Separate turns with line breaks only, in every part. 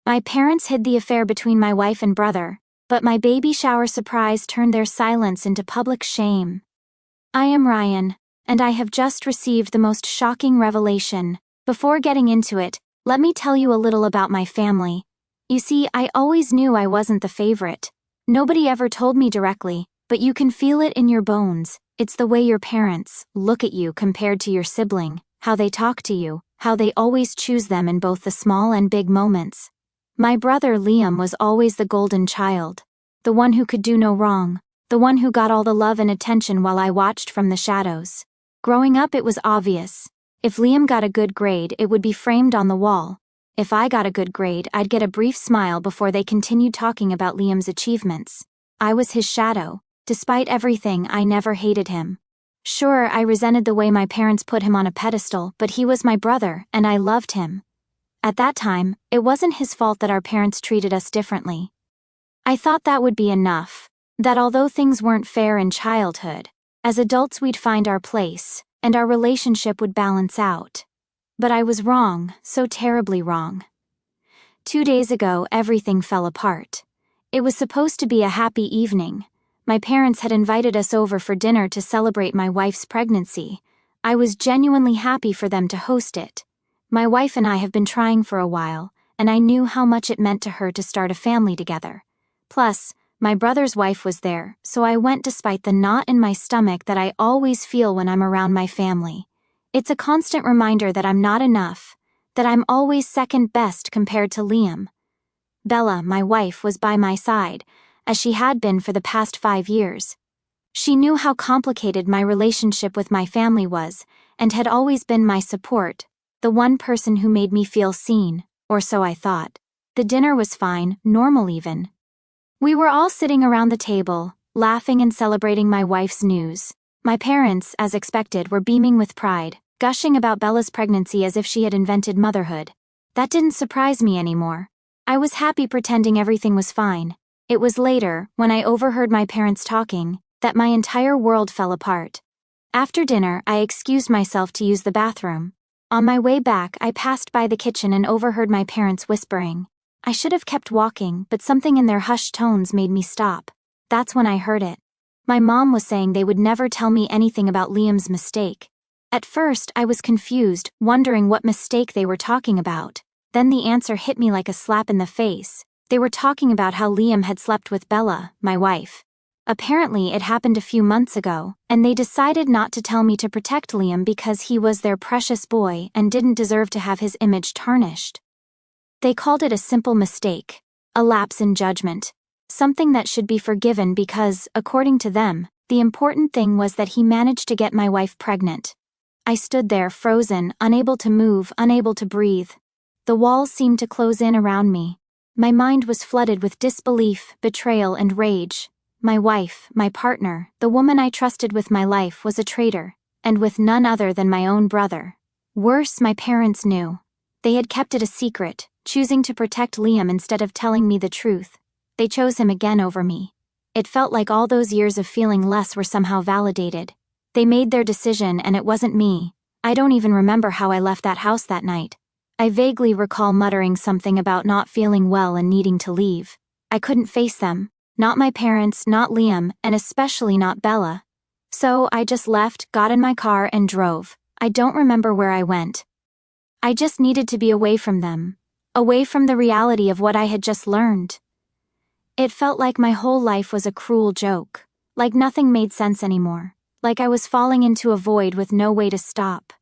My parents hid the affair between my wife and brother, but my baby shower surprise turned their silence into public shame. I am Ryan, and I have just received the most shocking revelation. Before getting into it, let me tell you a little about my family. You see, I always knew I wasn't the favorite. Nobody ever told me directly, but you can feel it in your bones. It's the way your parents look at you compared to your sibling, how they talk to you, how they always choose them in both the small and big moments. My brother Liam was always the golden child, the one who could do no wrong, the one who got all the love and attention while I watched from the shadows. Growing up, it was obvious. If Liam got a good grade, it would be framed on the wall. If I got a good grade, I'd get a brief smile before they continued talking about Liam's achievements. I was his shadow. Despite everything, I never hated him. Sure, I resented the way my parents put him on a pedestal, but he was my brother, and I loved him. At that time, it wasn't his fault that our parents treated us differently. I thought that would be enough, that although things weren't fair in childhood, as adults we'd find our place, and our relationship would balance out. But I was wrong, so terribly wrong. 2 days ago, everything fell apart. It was supposed to be a happy evening. My parents had invited us over for dinner to celebrate my wife's pregnancy. I was genuinely happy for them to host it. My wife and I have been trying for a while, and I knew how much it meant to her to start a family together. Plus, my brother's wife was there, so I went despite the knot in my stomach that I always feel when I'm around my family. It's a constant reminder that I'm not enough, that I'm always second best compared to Liam. Bella, my wife, was by my side, as she had been for the past 5 years. She knew how complicated my relationship with my family was, and had always been my support, the one person who made me feel seen, or so I thought. The dinner was fine, normal even. We were all sitting around the table, laughing and celebrating my wife's news. My parents, as expected, were beaming with pride, gushing about Bella's pregnancy as if she had invented motherhood. That didn't surprise me anymore. I was happy pretending everything was fine. It was later, when I overheard my parents talking, that my entire world fell apart. After dinner, I excused myself to use the bathroom. On my way back, I passed by the kitchen and overheard my parents whispering. I should have kept walking, but something in their hushed tones made me stop. That's when I heard it. My mom was saying they would never tell me anything about Liam's mistake. At first, I was confused, wondering what mistake they were talking about. Then the answer hit me like a slap in the face. They were talking about how Liam had slept with Bella, my wife. Apparently, it happened a few months ago, and they decided not to tell me to protect Liam because he was their precious boy and didn't deserve to have his image tarnished. They called it a simple mistake, a lapse in judgment, something that should be forgiven because, according to them, the important thing was that he managed to get my wife pregnant. I stood there frozen, unable to move, unable to breathe. The walls seemed to close in around me. My mind was flooded with disbelief, betrayal, and rage. My wife, my partner, the woman I trusted with my life, was a traitor, and with none other than my own brother. Worse, my parents knew. They had kept it a secret, choosing to protect Liam instead of telling me the truth. They chose him again over me. It felt like all those years of feeling less were somehow validated. They made their decision, and it wasn't me. I don't even remember how I left that house that night. I vaguely recall muttering something about not feeling well and needing to leave. I couldn't face them. Not my parents, not Liam, and especially not Bella. So I just left, got in my car, and drove. I don't remember where I went. I just needed to be away from them. Away from the reality of what I had just learned. It felt like my whole life was a cruel joke. Like nothing made sense anymore. Like I was falling into a void with no way to stop.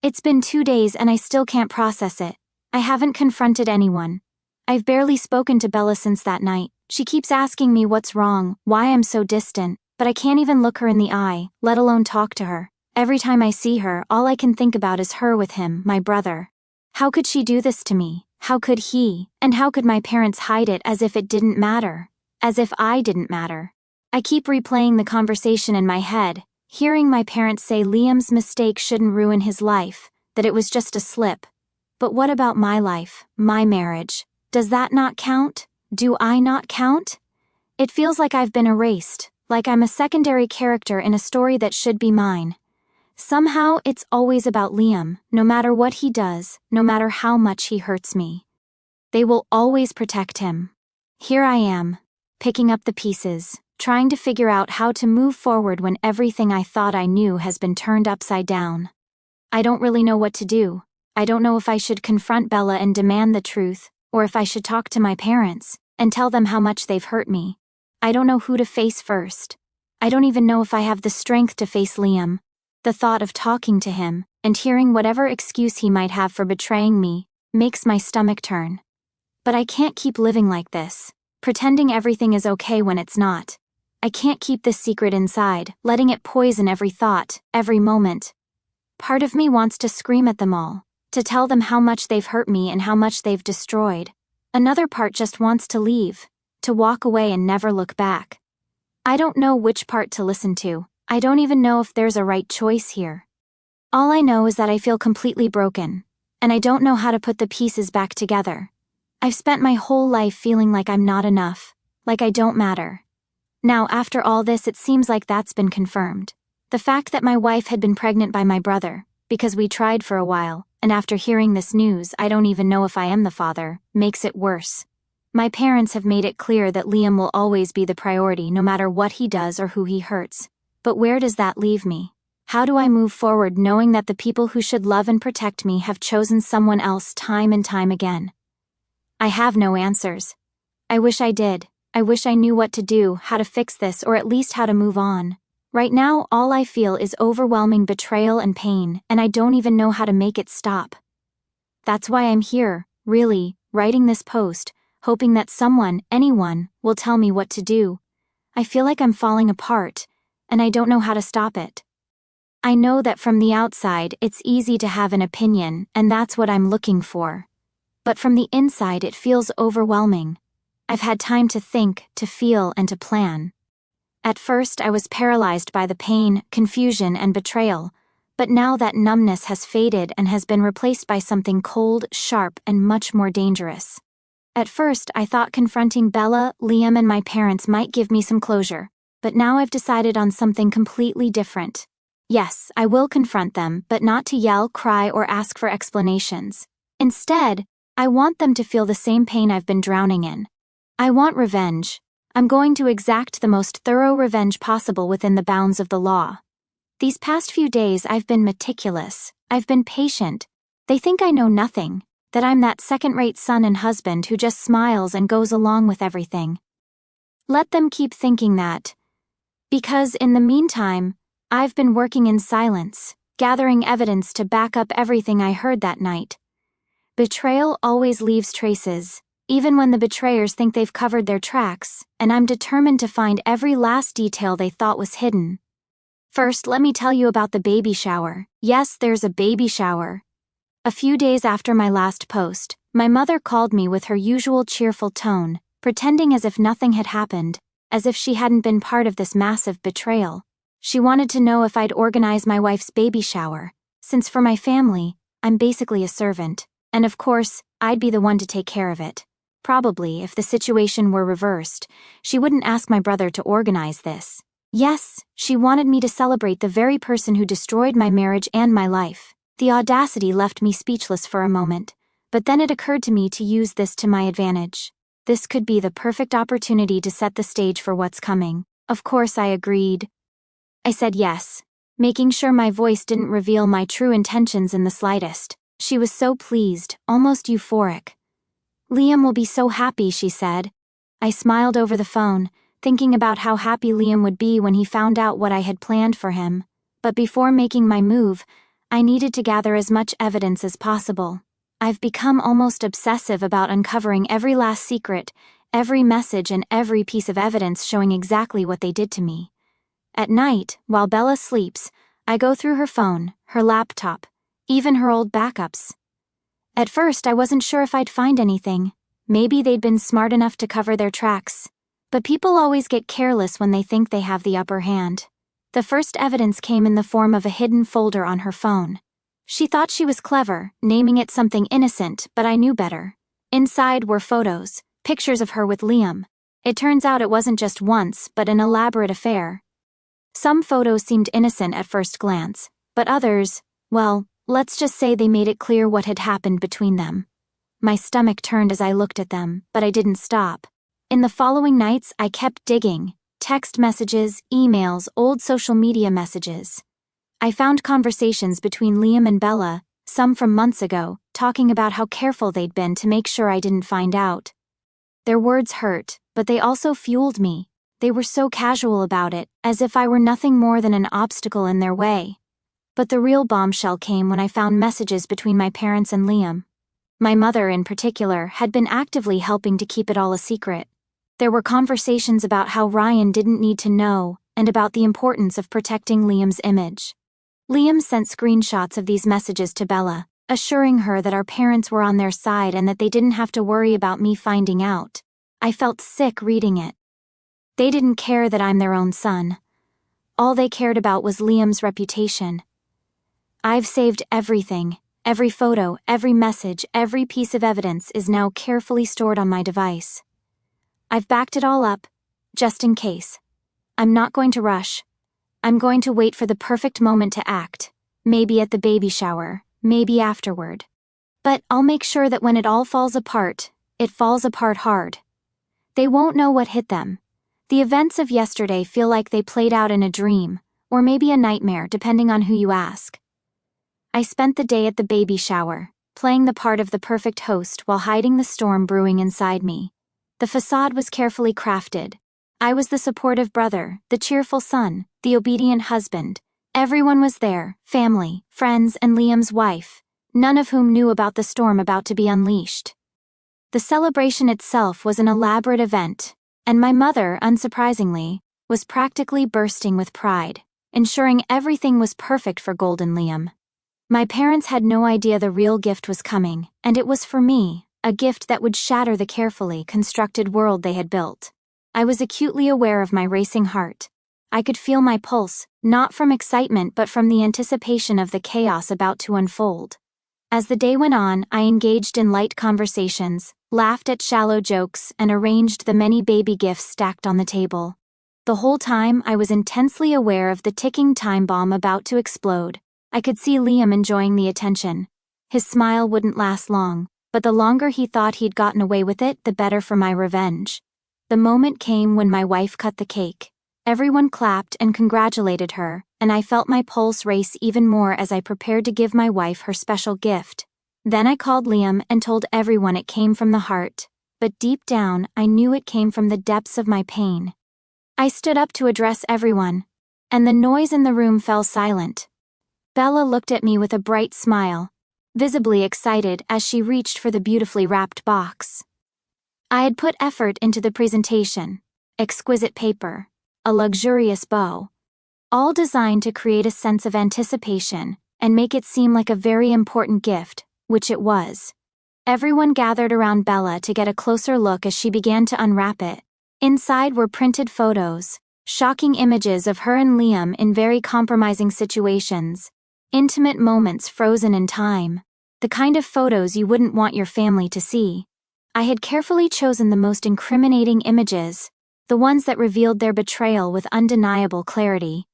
It's been 2 days and I still can't process it. I haven't confronted anyone. I've barely spoken to Bella since that night. She keeps asking me what's wrong, why I'm so distant, but I can't even look her in the eye, let alone talk to her. Every time I see her, all I can think about is her with him, my brother. How could she do this to me? How could he? And how could my parents hide it as if it didn't matter? As if I didn't matter. I keep replaying the conversation in my head, hearing my parents say Liam's mistake shouldn't ruin his life, that it was just a slip. But what about my life, my marriage? Does that not count? Do I not count? It feels like I've been erased, like I'm a secondary character in a story that should be mine. Somehow, it's always about Liam, no matter what he does, no matter how much he hurts me. They will always protect him. Here I am, picking up the pieces, trying to figure out how to move forward when everything I thought I knew has been turned upside down. I don't really know what to do. I don't know if I should confront Bella and demand the truth, or if I should talk to my parents and tell them how much they've hurt me. I don't know who to face first. I don't even know if I have the strength to face Liam. The thought of talking to him and hearing whatever excuse he might have for betraying me makes my stomach turn. But I can't keep living like this, pretending everything is okay when it's not. I can't keep this secret inside, letting it poison every thought, every moment. Part of me wants to scream at them all, to tell them how much they've hurt me and how much they've destroyed. Another part just wants to leave, to walk away and never look back. I don't know which part to listen to. I don't even know if there's a right choice here. All I know is that I feel completely broken, and I don't know how to put the pieces back together. I've spent my whole life feeling like I'm not enough, like I don't matter. Now, after all this, it seems like that's been confirmed. The fact that my wife had been pregnant by my brother, because we tried for a while, and after hearing this news, I don't even know if I am the father, makes it worse. My parents have made it clear that Liam will always be the priority no matter what he does or who he hurts. But where does that leave me? How do I move forward knowing that the people who should love and protect me have chosen someone else time and time again? I have no answers. I wish I did. I wish I knew what to do, how to fix this, or at least how to move on. Right now, all I feel is overwhelming betrayal and pain, and I don't even know how to make it stop. That's why I'm here, really, writing this post, hoping that someone, anyone, will tell me what to do. I feel like I'm falling apart, and I don't know how to stop it. I know that from the outside, it's easy to have an opinion, and that's what I'm looking for. But from the inside, it feels overwhelming. I've had time to think, to feel, and to plan. At first, I was paralyzed by the pain, confusion, and betrayal, but now that numbness has faded and has been replaced by something cold, sharp, and much more dangerous. At first, I thought confronting Bella, Liam, and my parents might give me some closure, but now I've decided on something completely different. Yes, I will confront them, but not to yell, cry, or ask for explanations. Instead, I want them to feel the same pain I've been drowning in. I want revenge. I'm going to exact the most thorough revenge possible within the bounds of the law. These past few days I've been meticulous. I've been patient. They think I know nothing, that I'm that second-rate son and husband who just smiles and goes along with everything. Let them keep thinking that. Because in the meantime, I've been working in silence, gathering evidence to back up everything I heard that night. Betrayal always leaves traces, even when the betrayers think they've covered their tracks, and I'm determined to find every last detail they thought was hidden. First, let me tell you about the baby shower. Yes, there's a baby shower. A few days after my last post, my mother called me with her usual cheerful tone, pretending as if nothing had happened, as if she hadn't been part of this massive betrayal. She wanted to know if I'd organize my wife's baby shower, since for my family, I'm basically a servant, and of course, I'd be the one to take care of it. Probably, if the situation were reversed, she wouldn't ask my brother to organize this. Yes, she wanted me to celebrate the very person who destroyed my marriage and my life. The audacity left me speechless for a moment, but then it occurred to me to use this to my advantage. This could be the perfect opportunity to set the stage for what's coming. Of course, I agreed. I said yes, making sure my voice didn't reveal my true intentions in the slightest. She was so pleased, almost euphoric. Liam will be so happy, she said. I smiled over the phone, thinking about how happy Liam would be when he found out what I had planned for him. But before making my move, I needed to gather as much evidence as possible. I've become almost obsessive about uncovering every last secret, every message, and every piece of evidence showing exactly what they did to me. At night, while Bella sleeps, I go through her phone, her laptop, even her old backups. At first, I wasn't sure if I'd find anything. Maybe they'd been smart enough to cover their tracks. But people always get careless when they think they have the upper hand. The first evidence came in the form of a hidden folder on her phone. She thought she was clever, naming it something innocent, but I knew better. Inside were photos, pictures of her with Liam. It turns out it wasn't just once, but an elaborate affair. Some photos seemed innocent at first glance, but others, well, let's just say they made it clear what had happened between them. My stomach turned as I looked at them, but I didn't stop. In the following nights, I kept digging. Text messages, emails, old social media messages. I found conversations between Liam and Bella, some from months ago, talking about how careful they'd been to make sure I didn't find out. Their words hurt, but they also fueled me. They were so casual about it, as if I were nothing more than an obstacle in their way. But the real bombshell came when I found messages between my parents and Liam. My mother, in particular, had been actively helping to keep it all a secret. There were conversations about how Ryan didn't need to know, and about the importance of protecting Liam's image. Liam sent screenshots of these messages to Bella, assuring her that our parents were on their side and that they didn't have to worry about me finding out. I felt sick reading it. They didn't care that I'm their own son. All they cared about was Liam's reputation. I've saved everything. Every photo, every message, every piece of evidence is now carefully stored on my device. I've backed it all up, just in case. I'm not going to rush. I'm going to wait for the perfect moment to act. Maybe at the baby shower, maybe afterward. But I'll make sure that when it all falls apart, it falls apart hard. They won't know what hit them. The events of yesterday feel like they played out in a dream, or maybe a nightmare, depending on who you ask. I spent the day at the baby shower, playing the part of the perfect host while hiding the storm brewing inside me. The facade was carefully crafted. I was the supportive brother, the cheerful son, the obedient husband. Everyone was there, family, friends, and Liam's wife, none of whom knew about the storm about to be unleashed. The celebration itself was an elaborate event, and my mother, unsurprisingly, was practically bursting with pride, ensuring everything was perfect for Golden Liam. My parents had no idea the real gift was coming, and it was for me, a gift that would shatter the carefully constructed world they had built. I was acutely aware of my racing heart. I could feel my pulse, not from excitement but from the anticipation of the chaos about to unfold. As the day went on, I engaged in light conversations, laughed at shallow jokes, and arranged the many baby gifts stacked on the table. The whole time, I was intensely aware of the ticking time bomb about to explode. I could see Liam enjoying the attention. His smile wouldn't last long, but the longer he thought he'd gotten away with it, the better for my revenge. The moment came when my wife cut the cake. Everyone clapped and congratulated her, and I felt my pulse race even more as I prepared to give my wife her special gift. Then I called Liam and told everyone it came from the heart, but deep down, I knew it came from the depths of my pain. I stood up to address everyone, and the noise in the room fell silent. Bella looked at me with a bright smile, visibly excited as she reached for the beautifully wrapped box. I had put effort into the presentation, exquisite paper, a luxurious bow, all designed to create a sense of anticipation and make it seem like a very important gift, which it was. Everyone gathered around Bella to get a closer look as she began to unwrap it. Inside were printed photos, shocking images of her and Liam in very compromising situations, intimate moments frozen in time, the kind of photos you wouldn't want your family to see. I had carefully chosen the most incriminating images, the ones that revealed their betrayal with undeniable clarity.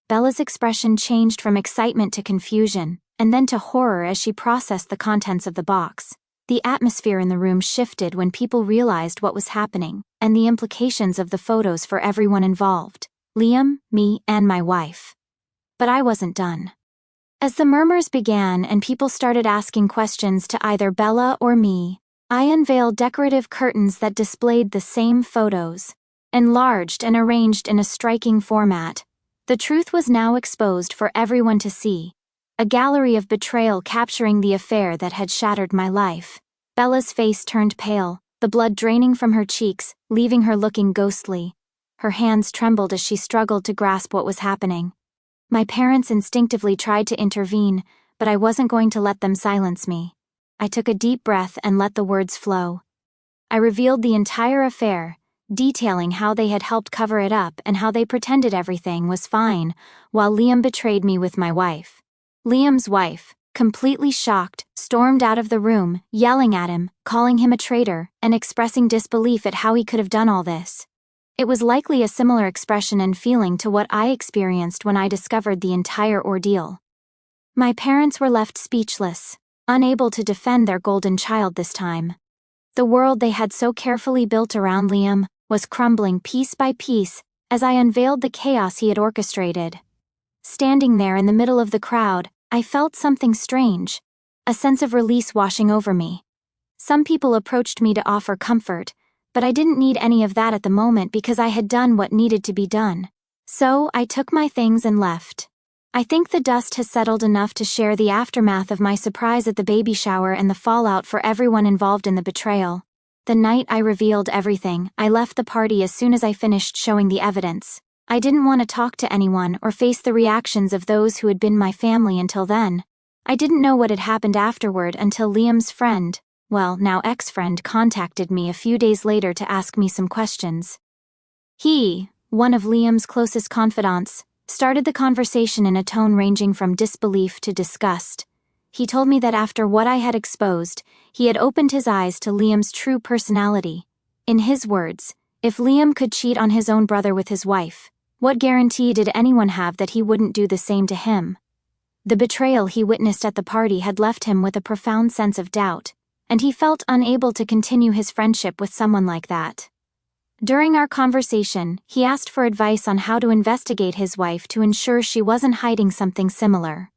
Bella's expression changed from excitement to confusion, and then to horror as she processed the contents of the box. The atmosphere in the room shifted when people realized what was happening, and the implications of the photos for everyone involved: Liam, me, and my wife. But I wasn't done. As the murmurs began and people started asking questions to either Bella or me, I unveiled decorative curtains that displayed the same photos, enlarged and arranged in a striking format. The truth was now exposed for everyone to see. A gallery of betrayal capturing the affair that had shattered my life. Bella's face turned pale, the blood draining from her cheeks, leaving her looking ghostly. Her hands trembled as she struggled to grasp what was happening. My parents instinctively tried to intervene, but I wasn't going to let them silence me. I took a deep breath and let the words flow. I revealed the entire affair, detailing how they had helped cover it up and how they pretended everything was fine, while Liam betrayed me with my wife. Liam's wife, completely shocked, stormed out of the room, yelling at him, calling him a traitor, and expressing disbelief at how he could have done all this. It was likely a similar expression and feeling to what I experienced when I discovered the entire ordeal. My parents were left speechless. unable to defend their golden child this time. The world they had so carefully built around Liam was crumbling piece by piece as I unveiled the chaos he had orchestrated. Standing there in the middle of the crowd, I felt something strange, a sense of release washing over me. Some people approached me to offer comfort, but I didn't need any of that at the moment because I had done what needed to be done. So I took my things and left. I think the dust has settled enough to share the aftermath of my surprise at the baby shower and the fallout for everyone involved in the betrayal. The night I revealed everything, I left the party as soon as I finished showing the evidence. I didn't want to talk to anyone or face the reactions of those who had been my family until then. I didn't know what had happened afterward until Liam's friend, well, now ex-friend, contacted me a few days later to ask me some questions. He, one of Liam's closest confidants, started the conversation in a tone ranging from disbelief to disgust. He told me that after what I had exposed, he had opened his eyes to Liam's true personality. In his words, if Liam could cheat on his own brother with his wife, what guarantee did anyone have that he wouldn't do the same to him? The betrayal he witnessed at the party had left him with a profound sense of doubt, and he felt unable to continue his friendship with someone like that. During our conversation, he asked for advice on how to investigate his wife to ensure she wasn't hiding something similar.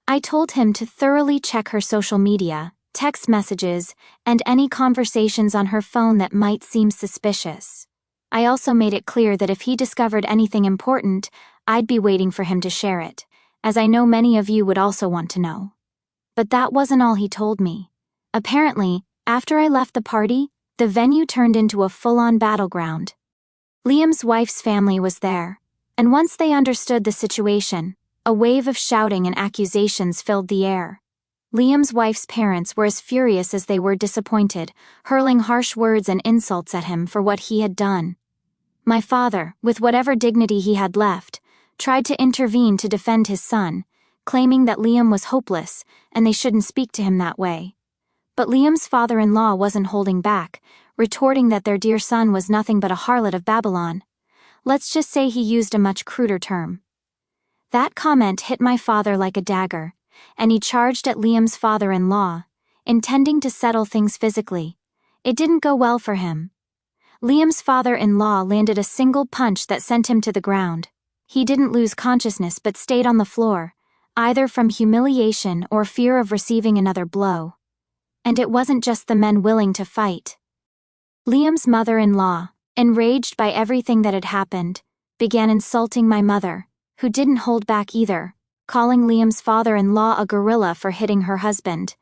I told him to thoroughly check her social media, text messages, and any conversations on her phone that might seem suspicious. I also made it clear that if he discovered anything important, I'd be waiting for him to share it, as I know many of you would also want to know. But that wasn't all he told me. Apparently, after I left the party, the venue turned into a full-on battleground. Liam's wife's family was there, and once they understood the situation, a wave of shouting and accusations filled the air. Liam's wife's parents were as furious as they were disappointed, hurling harsh words and insults at him for what he had done. My father, with whatever dignity he had left, tried to intervene to defend his son, claiming that Liam was hopeless and they shouldn't speak to him that way. But Liam's father-in-law wasn't holding back, retorting that their dear son was nothing but a harlot of Babylon. Let's just say he used a much cruder term. That comment hit my father like a dagger, and he charged at Liam's father-in-law, intending to settle things physically. It didn't go well for him. Liam's father-in-law landed a single punch that sent him to the ground. He didn't lose consciousness but stayed on the floor, either from humiliation or fear of receiving another blow. And it wasn't just the men willing to fight. Liam's mother-in-law, enraged by everything that had happened, began insulting my mother, who didn't hold back either, calling Liam's father-in-law a gorilla for hitting her husband.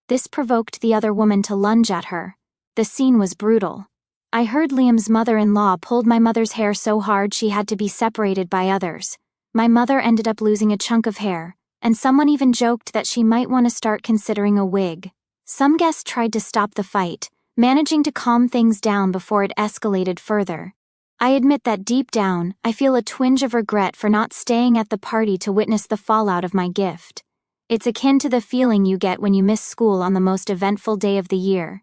This provoked the other woman to lunge at her. The scene was brutal. I heard Liam's mother-in-law pulled my mother's hair so hard she had to be separated by others. My mother ended up losing a chunk of hair, and someone even joked that she might want to start considering a wig. Some guests tried to stop the fight, managing to calm things down before it escalated further. I admit that deep down, I feel a twinge of regret for not staying at the party to witness the fallout of my gift. It's akin to the feeling you get when you miss school on the most eventful day of the year.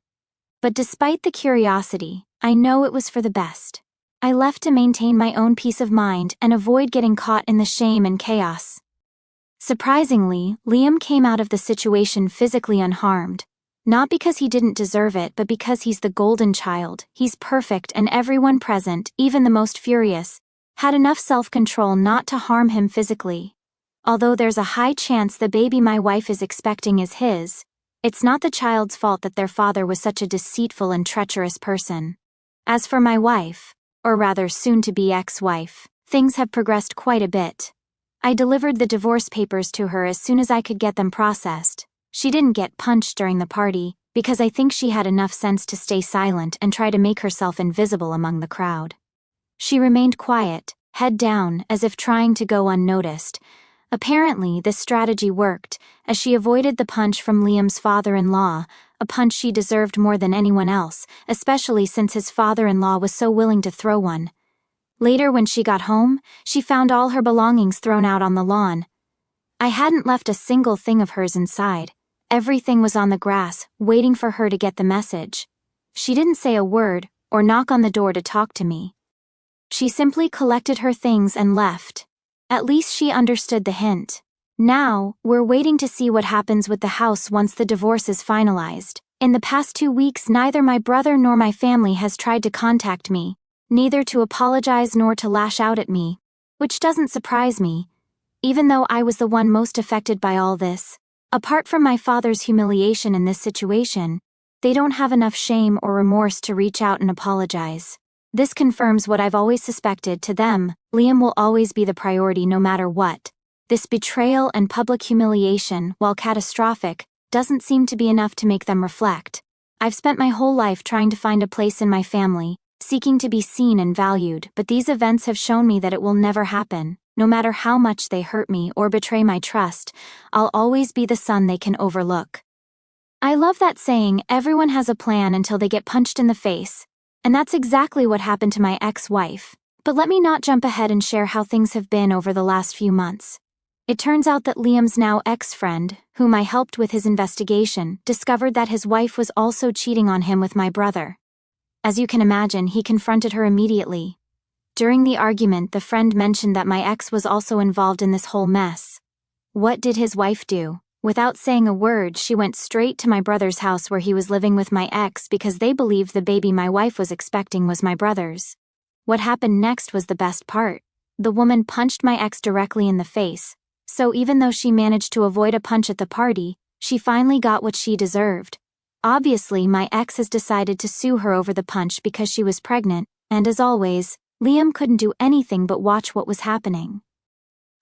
But despite the curiosity, I know it was for the best. I left to maintain my own peace of mind and avoid getting caught in the shame and chaos. Surprisingly, Liam came out of the situation physically unharmed. Not because he didn't deserve it, but because he's the golden child, he's perfect, and everyone present, even the most furious, had enough self-control not to harm him physically. Although there's a high chance the baby my wife is expecting is his, it's not the child's fault that their father was such a deceitful and treacherous person. As for my wife, or rather soon-to-be ex-wife, things have progressed quite a bit. I delivered the divorce papers to her as soon as I could get them processed. She didn't get punched during the party, because I think she had enough sense to stay silent and try to make herself invisible among the crowd. She remained quiet, head down, as if trying to go unnoticed. Apparently, this strategy worked, as she avoided the punch from Liam's father-in-law, a punch she deserved more than anyone else, especially since his father-in-law was so willing to throw one. Later, when she got home, she found all her belongings thrown out on the lawn. I hadn't left a single thing of hers inside. Everything was on the grass, waiting for her to get the message. She didn't say a word, or knock on the door to talk to me. She simply collected her things and left. At least she understood the hint. Now, we're waiting to see what happens with the house once the divorce is finalized. In the past 2 weeks, neither my brother nor my family has tried to contact me, neither to apologize nor to lash out at me, which doesn't surprise me, even though I was the one most affected by all this. Apart from my father's humiliation in this situation, they don't have enough shame or remorse to reach out and apologize. This confirms what I've always suspected. To them, Liam will always be the priority no matter what. This betrayal and public humiliation, while catastrophic, doesn't seem to be enough to make them reflect. I've spent my whole life trying to find a place in my family, seeking to be seen and valued, but these events have shown me that it will never happen. No matter how much they hurt me or betray my trust, I'll always be the son they can overlook. I love that saying, everyone has a plan until they get punched in the face, and that's exactly what happened to my ex-wife. But let me not jump ahead and share how things have been over the last few months. It turns out that Liam's now ex-friend, whom I helped with his investigation, discovered that his wife was also cheating on him with my brother. As you can imagine, he confronted her immediately. During the argument, the friend mentioned that my ex was also involved in this whole mess. What did his wife do? Without saying a word, she went straight to my brother's house where he was living with my ex because they believed the baby my wife was expecting was my brother's. What happened next was the best part. The woman punched my ex directly in the face. So even though she managed to avoid a punch at the party, she finally got what she deserved. Obviously, my ex has decided to sue her over the punch because she was pregnant, and as always, Liam couldn't do anything but watch what was happening.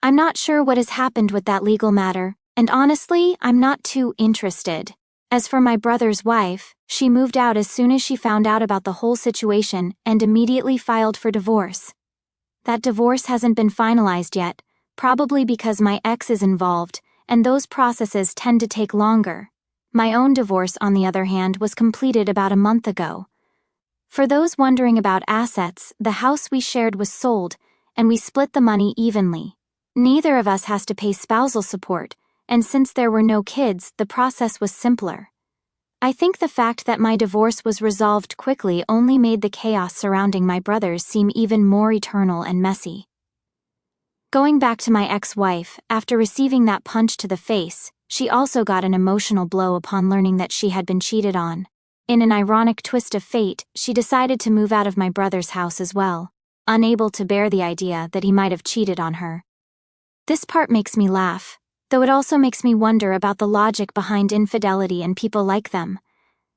I'm not sure what has happened with that legal matter, and honestly, I'm not too interested. As for my brother's wife, she moved out as soon as she found out about the whole situation and immediately filed for divorce. That divorce hasn't been finalized yet, probably because my ex is involved, and those processes tend to take longer. My own divorce, on the other hand, was completed about a month ago. For those wondering about assets, the house we shared was sold, and we split the money evenly. Neither of us has to pay spousal support, and since there were no kids, the process was simpler. I think the fact that my divorce was resolved quickly only made the chaos surrounding my brothers seem even more eternal and messy. Going back to my ex-wife, after receiving that punch to the face, she also got an emotional blow upon learning that she had been cheated on. In an ironic twist of fate, she decided to move out of my brother's house as well, unable to bear the idea that he might have cheated on her. This part makes me laugh, though it also makes me wonder about the logic behind infidelity and people like them.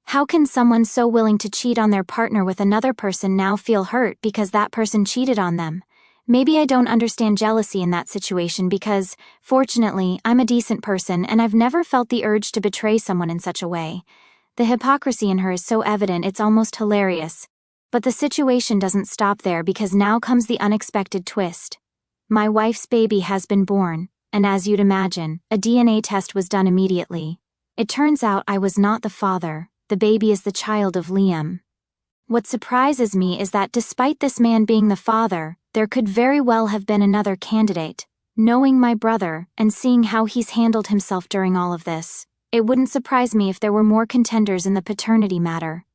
How can someone so willing to cheat on their partner with another person now feel hurt because that person cheated on them? Maybe I don't understand jealousy in that situation because, fortunately, I'm a decent person and I've never felt the urge to betray someone in such a way. The hypocrisy in her is so evident it's almost hilarious. But the situation doesn't stop there because now comes the unexpected twist. My wife's baby has been born, and as you'd imagine, a DNA test was done immediately. It turns out I was not the father. The baby is the child of Liam. What surprises me is that despite this man being the father, there could very well have been another candidate. Knowing my brother and seeing how he's handled himself during all of this, it wouldn't surprise me if there were more contenders in the paternity matter.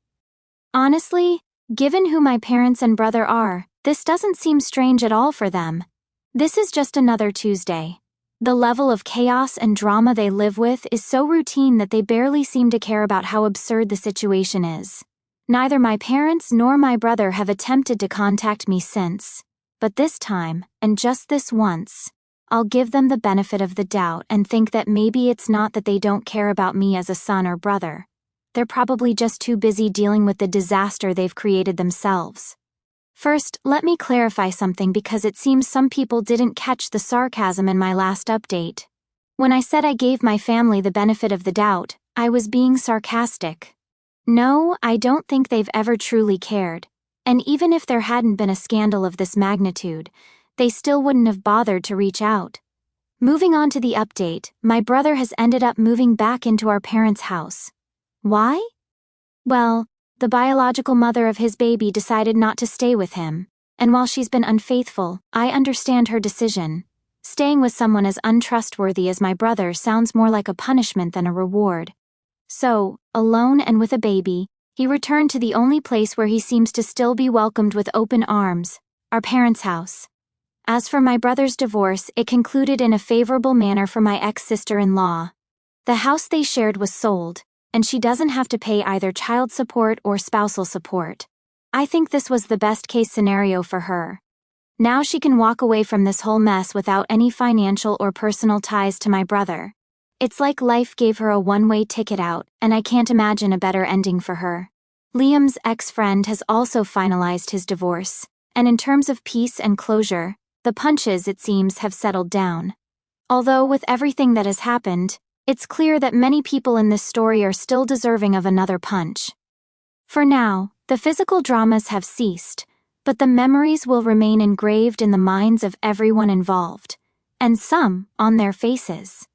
Honestly, given who my parents and brother are, this doesn't seem strange at all for them. This is just another Tuesday. The level of chaos and drama they live with is so routine that they barely seem to care about how absurd the situation is. Neither my parents nor my brother have attempted to contact me since. But this time, and just this once, I'll give them the benefit of the doubt and think that maybe it's not that they don't care about me as a son or brother. They're probably just too busy dealing with the disaster they've created themselves. First, let me clarify something because it seems some people didn't catch the sarcasm in my last update. When I said I gave my family the benefit of the doubt, I was being sarcastic. No, I don't think they've ever truly cared. And even if there hadn't been a scandal of this magnitude, they still wouldn't have bothered to reach out. Moving on to the update, my brother has ended up moving back into our parents' house. Why? Well, the biological mother of his baby decided not to stay with him, and while she's been unfaithful, I understand her decision. Staying with someone as untrustworthy as my brother sounds more like a punishment than a reward. So, alone and with a baby, he returned to the only place where he seems to still be welcomed with open arms, our parents' house. As for my brother's divorce, it concluded in a favorable manner for my ex-sister-in-law. The house they shared was sold, and she doesn't have to pay either child support or spousal support. I think this was the best-case scenario for her. Now she can walk away from this whole mess without any financial or personal ties to my brother. It's like life gave her a one-way ticket out, and I can't imagine a better ending for her. Liam's ex-friend has also finalized his divorce, and in terms of peace and closure, the punches, it seems, have settled down. Although with everything that has happened, it's clear that many people in this story are still deserving of another punch. For now, the physical dramas have ceased, but the memories will remain engraved in the minds of everyone involved, and some on their faces.